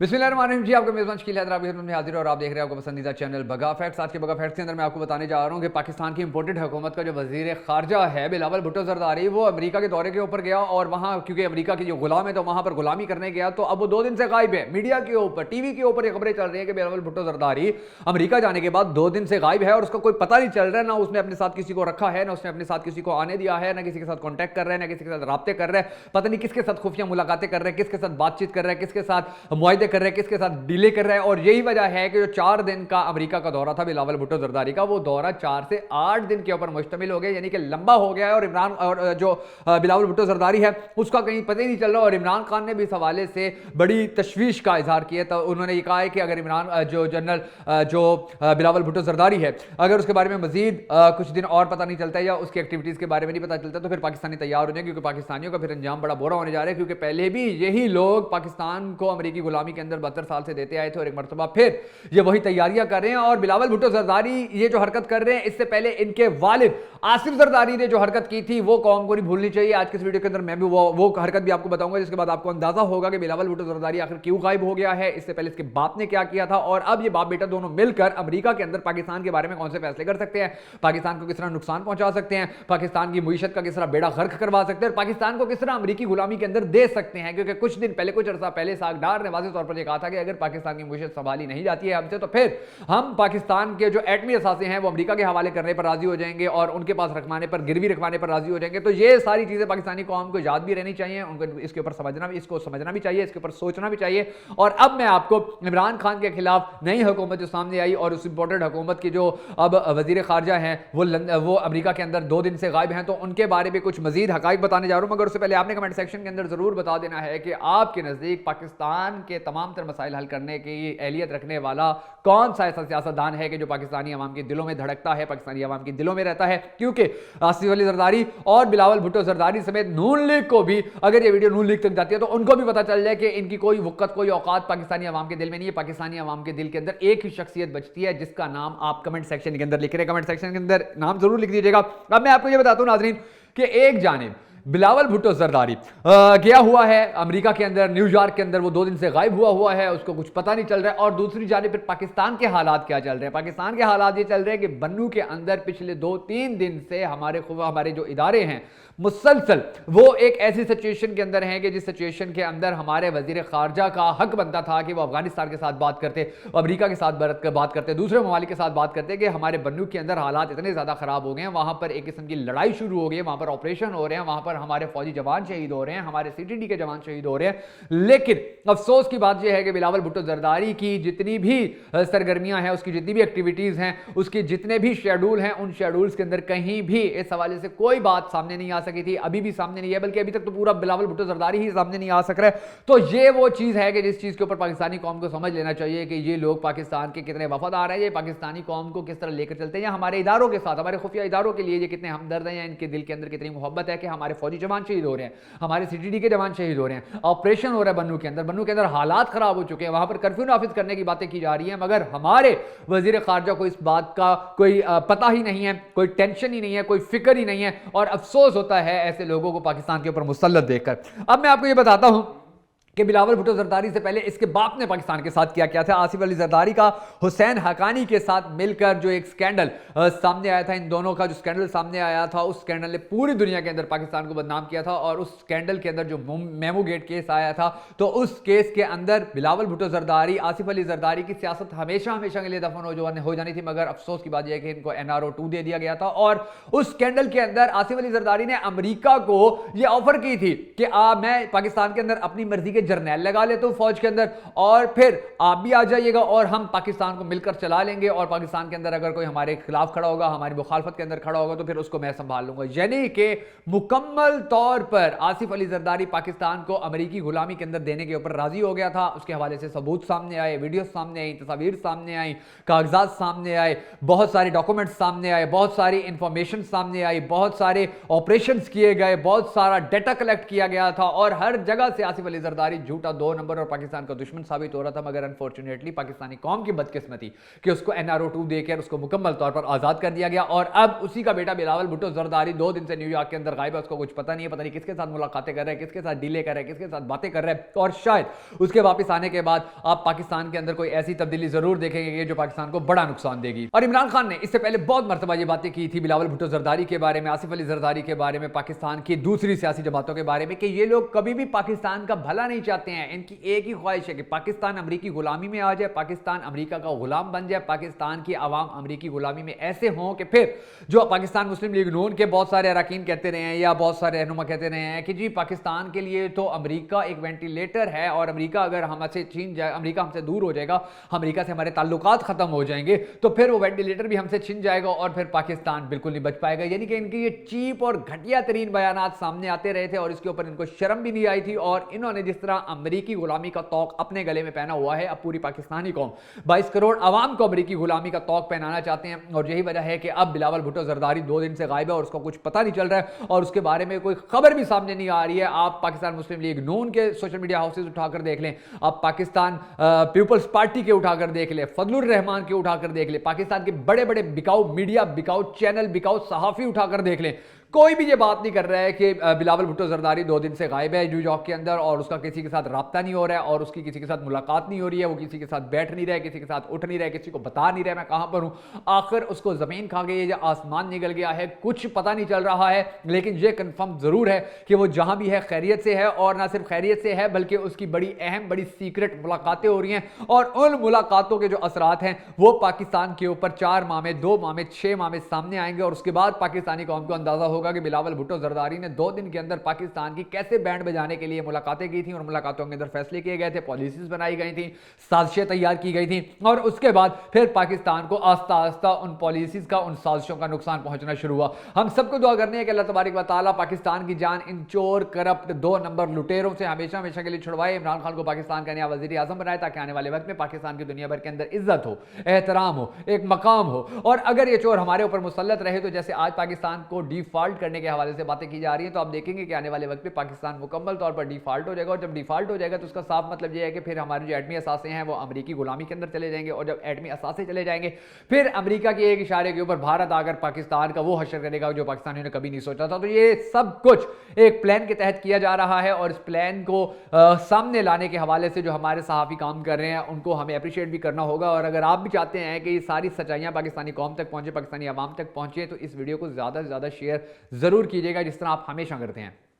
बिस्मिल्लाहिर्रहमानिर्रहीम जी, आपका मेज़बान शकील हैदर आपकी खिदमत में हाजिर है और आप देख रहे हैं आपका पसंदीदा चैनल बगा फैक्ट्स। आज के बगा फैक्ट्स के अंदर मैं आपको बताने जा रहा हूं कि पाकिस्तान की इंपोर्टेड हुकूमत का जो वज़ीर ख़ारजा है बिलावल भुट्टो ज़रदारी, वो अमेरिका के दौरे के ऊपर गया और वहाँ क्योंकि अमेरिका की जो गुलाम है तो वहाँ पर गुलामी करने गया, तो अब वो 2 दिन से गायब है। मीडिया के ऊपर, टीवी के ऊपर ये खबरें चल रही है कि बिलावल भुट्टो ज़रदारी अमेरिका जाने के बाद 2 दिन से गायब है और उसका कोई पता नहीं चल रहा है। ना उसने अपने साथ किसी को रखा है, ना उसने अपने साथ किसी को आने दिया है, ना किसी के साथ कॉन्टैक्ट कर रहा है, ना किसी के साथ राब्ते कर रहा है। पता नहीं किसके साथ खुफिया मुलाकातें कर रहे हैं, किसके साथ बातचीत कर रहे हैं, किसके साथ मुआहदे कर रहे हैं, किसके साथ डीले कर रहे हैं। और यही वजह है कि जो 4 दिन का अमेरिका का दौरा था बिलावल भुट्टो ज़रदारी का, वो दौरा 4 से 8 दिन के ऊपर मुश्तमिल हो गया, यानी कि लंबा हो गया है। और इमरान और जो बिलावल भुट्टो ज़रदारी है उसका कहीं पता ही नहीं चल रहा। और इमरान खान ने भी इस हवाले से बड़ी तशवीश का इजहार किया। तो उन्होंने ये कहा है कि अगर इमरान जो जनरल जो बिलावल भुट्टो ज़रदारी है, अगर उसके बारे में मजीद कुछ दिन और पता नहीं चलता है या उसकी एक्टिविटीज़ के बारे में नहीं पता चलता, तो फिर पाकिस्तानी तैयार हो जाए, क्योंकि पाकिस्तानियों का फिर अंजाम बड़ा बुरा होने जा रहा है। क्योंकि पहले भी यही लोग पाकिस्तान को अमेरिकी गुलामी के अंदर 72 साल से देते आए थे और एक मरतबा फिर ये वही तैयारियां कर रहे हैं। और बिलावल भुट्टो ज़रदारी ये जो हरकत कर रहे हैं, इससे पहले इनके वालिद आसिफ ज़रदारी ने जो हरकत की थी वो कौम को नहीं भूलनी चाहिए। आज के इस वीडियो के अंदर मैं भी वो हरकत भी आपको बताऊंगा, जिसके बाद आपको अंदाजा होगा कि बिलावल भुट्टो ज़रदारी आखिर क्यों गायब हो गया है, इससे पहले इसके बाप ने क्या किया था, और अब ये बाप बेटा दोनों मिलकर अमेरिका के अंदर पाकिस्तान के बारे में कौन से फैसले कर सकते हैं, पाकिस्तान को किस तरह नुकसान पहुंचा सकते हैं, पाकिस्तान की मुईशत का किस तरह बेड़ा गर्क करवा सकते हैं, और पाकिस्तान को किस तरह अमेरिकी गुलामी के अंदर दे सकते हैं। क्योंकि कुछ दिन पहले, कुछ अर्सा पहले सागडार ने वाज़ेह तौर पर कहा था कि अगर पाकिस्तान की मुईशत संभाली नहीं जाती है हमसे, तो फिर हम पाकिस्तान के जो एटमी असासे हैं वो अमेरिका के हवाले करने पर राजी हो जाएंगे और उनके पास रखवाने पर, गिरवी रखवाने पर राजी हो जाएंगे। तो ये सारी चीजें पाकिस्तानी कौम को याद भी रहनी चाहिए, उनको इसके ऊपर समझना भी चाहिए, इसके ऊपर सोचना भी चाहिए। और अब मैं आपको इमरान खान के खिलाफ नई हुकूमत जो सामने आई और उस इंपोर्टेड हुकूमत की जो अब वजीर खारजा हैं वो अमेरिका के अंदर 2 दिन से गायब हैं, तो उनके बारे में कुछ मजीद हकाइक बताने जा रहा हूं। मगर उससे पहले आपने कमेंट सेक्शन के अंदर जरूर बता देना है कि आपके नजदीक पाकिस्तान के तमाम तर मसाइल हल करने की एहलियत रखने वाला कौन सा ऐसा सियासतदान है कि जो पाकिस्तानी अवाम के दिलों में धड़कता है, पाकिस्तानी अवाम के दिलों में रहता है। क्योंकि आसिफ अली ज़रदारी और बिलावल भुट्टो ज़रदारी समेत नून लीग को भी, अगर ये वीडियो नून लीग तक जाती है तो उनको भी पता चल जाए कि इनकी कोई वक़्त, कोई औकात पाकिस्तानी अवाम के दिल में नहीं है। पाकिस्तानी अवाम के दिल के अंदर एक ही शख्सियत बचती है, जिसका नाम आप कमेंट सेक्शन के अंदर लिख रहे हैं। कमेंट सेक्शन के अंदर नाम जरूर लिख दीजिएगा। अब मैं आपको ये बताता हूं नाज़रीन कि एक जानिब बिलावल भुट्टो ज़रदारी गया हुआ है अमेरिका के अंदर, न्यूयॉर्क के अंदर वो 2 दिन से गायब हुआ है, उसको कुछ पता नहीं चल रहा है। और दूसरी जानिब फिर पाकिस्तान के हालात क्या चल रहे हैं। पाकिस्तान के हालात ये चल रहे हैं कि बन्नू के अंदर पिछले 2-3 दिन से हमारे जो इदारे हैं मुसलसल वो एक ऐसी सिचुएशन के अंदर हैं कि जिस सिचुएशन के अंदर हमारे वजीर खारजा का हक बनता था कि वो अफगानिस्तान के साथ बात करते, अमेरिका के साथ बात करते, दूसरे ममालिक के साथ बात करते, कि हमारे बन्नू के अंदर हालात इतने ज़्यादा ख़राब हो गए हैं, वहाँ पर एक किस्म की लड़ाई शुरू हो गई है, वहाँ पर ऑपरेशन हो रहे हैं, वहाँ पर हमारे फौजी जवान शहीद हो रहे हैं, हमारे CTD के जवान शहीद हो रहे हैं। लेकिन अफसोस की बात यह है कि बिलावल भुट्टो ज़रदारी की जितनी भी सरगर्मियाँ हैं, उसकी जितनी भी एक्टिविटीज़ हैं, उसके जितने भी शेड्यूल हैं, उन शेड्यूल्स के अंदर कहीं भी इस हवाले से कोई बात सामने नहीं आ सकी थी, अभी भी सामने नहीं है, बल्कि अभी तक तो पूरा बिलावल भुट्टो ज़रदारी ही सामने नहीं आ सक रहा है। तो ये वो चीज़ है कि जिस चीज़ के ऊपर पाकिस्तानी कौम को समझ लेना चाहिए कि ये लोग पाकिस्तान के कितने वफादार हैं, ये पाकिस्तानी कौम को किस तरह लेकर चलते हैं, या हमारे इदारों के साथ, हमारे खुफिया इदारों के लिए ये कितने हमदर्द हैं, या इनके दिल के अंदर कितनी मोहब्बत है कि हमारे फौजी जवान शहीद हो रहे हैं, हमारे CTD के जवान शहीद हो रहे हैं, ऑपरेशन हो रहा है बन्नू के अंदर हालात खराब हो चुके हैं, वहां पर कर्फ्यू नाफिज करने की बातें की जा रही हैं, मगर हमारे वजीर खारजा को इस बात का कोई पता ही नहीं है, कोई टेंशन ही नहीं है, कोई फिक्र ही नहीं है। और अफसोस होता है ऐसे लोगों को पाकिस्तान के ऊपर मुसल्लत देखकर। अब मैं आपको ये बताता हूं कि बिलावल भुट्टो ज़रदारी से पहले इसके बाप ने पाकिस्तान के साथ क्या था। आसिफ अली ज़रदारी का हुसैन हकानी के साथ मिलकर जो एक स्कैंडल सामने आया था, इन दोनों का जो स्कैंडल सामने आया था, उस स्कैंडल ने पूरी दुनिया के अंदर पाकिस्तान को बदनाम किया था। और उस स्कैंडल के अंदर जो मेमो गेट केस आया था, तो उस केस के अंदर बिलावल भुट्टो ज़रदारी, आसिफ अली ज़रदारी की सियासत हमेशा के लिए दफन हो जानी थी। मगर अफसोस की बात यह है कि इनको NRO 2 दे दिया गया था। और उस स्कैंडल के अंदर आसिफ अली ज़रदारी ने अमेरिका को यह ऑफर की थी कि मैं पाकिस्तान के अंदर अपनी मर्जी के जर्नैल लगा लेता हूं फौज के अंदर, और फिर आप भी आ जाइएगा और हम पाकिस्तान को मिलकर चला लेंगे, और पाकिस्तान के अंदर अगर कोई हमारे खिलाफ खड़ा होगा, हमारी मुखालफत के अंदर खड़ा होगा, तो फिर उसको मैं संभाल लूंगा। यानी कि मुकम्मल तौर पर आसिफ अली ज़रदारी पाकिस्तान को अमेरिकी गुलामी के अंदर देने के ऊपर राजी हो गया था। उसके हवाले से सबूत सामने आए, वीडियो सामने आई, तस्वीर सामने आई, कागजात सामने आए, बहुत सारे डॉक्यूमेंट्स सामने आए, बहुत सारी इंफॉर्मेशन सामने आई, बहुत सारे ऑपरेशंस किए गए, बहुत सारा डेटा कलेक्ट किया गया था। और हर जगह से आसिफ अली ज़रदारी झूठा 2 नंबर और पाकिस्तान का दुश्मन साबित हो रहा था, मगर अनफॉर्चुनेटली पाकिस्तानी कौम की बदकिस्मती कि उसको NRO-2 देकर उसको मुकम्मल तौर पर आजाद कर दिया गया। और अब उसी का बेटा बिलावल भुट्टो जरदारी 2 दिन से न्यूयॉर्क के अंदर गायब है, उसको कुछ पता नहीं है, पता नहीं किसके साथ मुलाकातें कर रहे हैं, किसके साथ डीले कर रहे हैं, किसके साथ बातें कर रहे हैं, और शायद उसके वापस आने के बाद आप पाकिस्तान के अंदर कोई ऐसी तब्दीली जरूर देखेंगे जो पाकिस्तान को बड़ा नुकसान देगी। और इमरान खान ने इससे पहले बहुत मरतबा ये बातें की थी बिलावल भुट्टो जरदारी के बारे में, आसिफ अली जरदारी के बारे में, पाकिस्तान की दूसरी सियासी जमातों के बारे में, कि ये लोग कभी भी पाकिस्तान का भला नहीं चाहते हैं। इनकी एक ही ख्वाहिश है कि पाकिस्तान अमरीकी गुलामी में आ जाए, पाकिस्तान अमरीका का गुलाम बन जाए, पाकिस्तान की आवाम अमरीकी गुलामी में ऐसे हों कि फिर जो पाकिस्तान मुस्लिम लीग नून के बहुत सारे अरकान कहते रहे हैं या बहुत सारे रहनुमा कहते रहे हैं कि जी पाकिस्तान के लिए तो अमरीका एक वेंटिलेटर है, और अमरीका अगर हमसे छीन जाए, अमरीका हमसे दूर हो जाएगा, अमरीका से हमारे ताल्लुकात खत्म हो जाएंगे, तो फिर वो वेंटिलेटर भी हमसे छिन जाएगा और फिर पाकिस्तान बिल्कुल नहीं बच पाएगा। यानी कि इनके ये चीप और घटिया तरीन बयानात सामने आते रहे थे और इसके ऊपर इनको शर्म भी नहीं आई थी। और इन्होंने जिस तरह अमरीकी गुलामी का तौक अपने गले में पहना हुआ है, अब पूरी पाकिस्तानी कौम 22 करोड़ आवाम को अमरीकी गुलामी का तौक पहनाना चाहते हैं। और यही वजह है कि अब बिलावल भुट्टो जरदारी 2 दिन से गायब है और उसका कुछ पता नहीं चल रहा है और उसके बारे में कोई खबर भी सामने नहीं आ रही है। आप पाकिस्तान मुस्लिम लीग नून के सोशल मीडिया हाउसेज उठाकर देख लें, आप पाकिस्तान पीपल्स पार्टी के उठाकर देख लें, फजलुर रहमान के उठाकर देख लें, पाकिस्तान के बड़े बड़े बिकाऊ मीडिया, बिकाऊ चैनल, बिकाऊ सहाफी उठाकर देख लें, कोई भी ये बात नहीं कर रहा है कि बिलावल भुट्टो जरदारी 2 दिन से गायब है न्यूयॉर्क के अंदर और उसका किसी के साथ राब्ता नहीं हो रहा है और उसकी किसी के साथ मुलाकात नहीं हो रही है, वो किसी के साथ बैठ नहीं रहा है, किसी के साथ उठ नहीं रहा है, किसी को बता नहीं रहा है मैं कहां पर हूं। आखिर उसको जमीन खा गई है या आसमान निकल गया है, कुछ पता नहीं चल रहा है, लेकिन ये कंफर्म जरूर है कि वो जहां भी है खैरियत से है, और ना सिर्फ खैरियत से है बल्कि उसकी बड़ी अहम, बड़ी सीक्रेट मुलाकातें हो रही हैं और उन मुलाकातों के जो असरात हैं वो पाकिस्तान के ऊपर 4 माह में, 2 माह में, 6 माह में सामने आएंगे। और उसके बाद पाकिस्तानी कौम को अंदाजा होगा कि बिलावल भुट्टो जरदारी ने 2 दिन के अंदर पाकिस्तान की कैसे बैंड बजाने के लिए मुलाकातें की थी और मुलाकातों के अंदर फैसले किए गए थे, पॉलिसीज बनाई गई थी, साजिशें तैयार की गई थी, और उसके बाद फिर पाकिस्तान को आस्ता आस्ता उन पॉलिसीज का, उन साजिशों का नुकसान पहुंचना शुरू हुआ। हम सबको दुआ करने हैं कि अल्लाह तबारक व तआला पाकिस्तान की जान इन चोर, करप्ट, 2 नंबर लुटेरों से हमेशा हमेशा के लिए छुड़वाए, इमरान खान को पाकिस्तान का नया वजीर आजम बनाए ताकि आने वाले वक्त में पाकिस्तान की दुनिया भर के अंदर इज्जत हो, एहतराम हो, एक मकाम हो। और अगर ये चोर हमारे ऊपर मुसल्लत रहे तो जैसे आज पाकिस्तान को डिफॉल्ट करने के हवाले से बातें की जा रही है, तो आप देखेंगे कि आने वाले वक्त में पाकिस्तान मुकम्मल तौर पर डिफॉल्ट हो जाएगा। और जब डिफॉल्ट हो जाएगा तो उसका साफ मतलब यह है कि फिर हमारे जो एटमी असासे हैं वो अमरीकी गुलामी के अंदर चले जाएंगे, और जब एटमी असासे चले जाएंगे फिर अमरीका के एक इशारे के ऊपर भारत आकर पाकिस्तान का वो हशर करेगा जो पाकिस्तानियों ने कभी नहीं सोचा था। तो ये सब कुछ एक प्लान के तहत किया जा रहा है और इस प्लान को सामने लाने के हवाले से जो हमारे सहाफ़ी काम कर रहे हैं उनको हमें अप्रिशिएट भी करना होगा। और अगर आप भी चाहते हैं कि ये सारी सच्चाइयाँ पाकिस्तानी कौम तक पहुँचे, पाकिस्तानी आवाम तक पहुँचे, तो इस वीडियो को ज़्यादा से ज़्यादा शेयर ज़रूर कीजिएगा जिस तरह आप हमेशा करते हैं।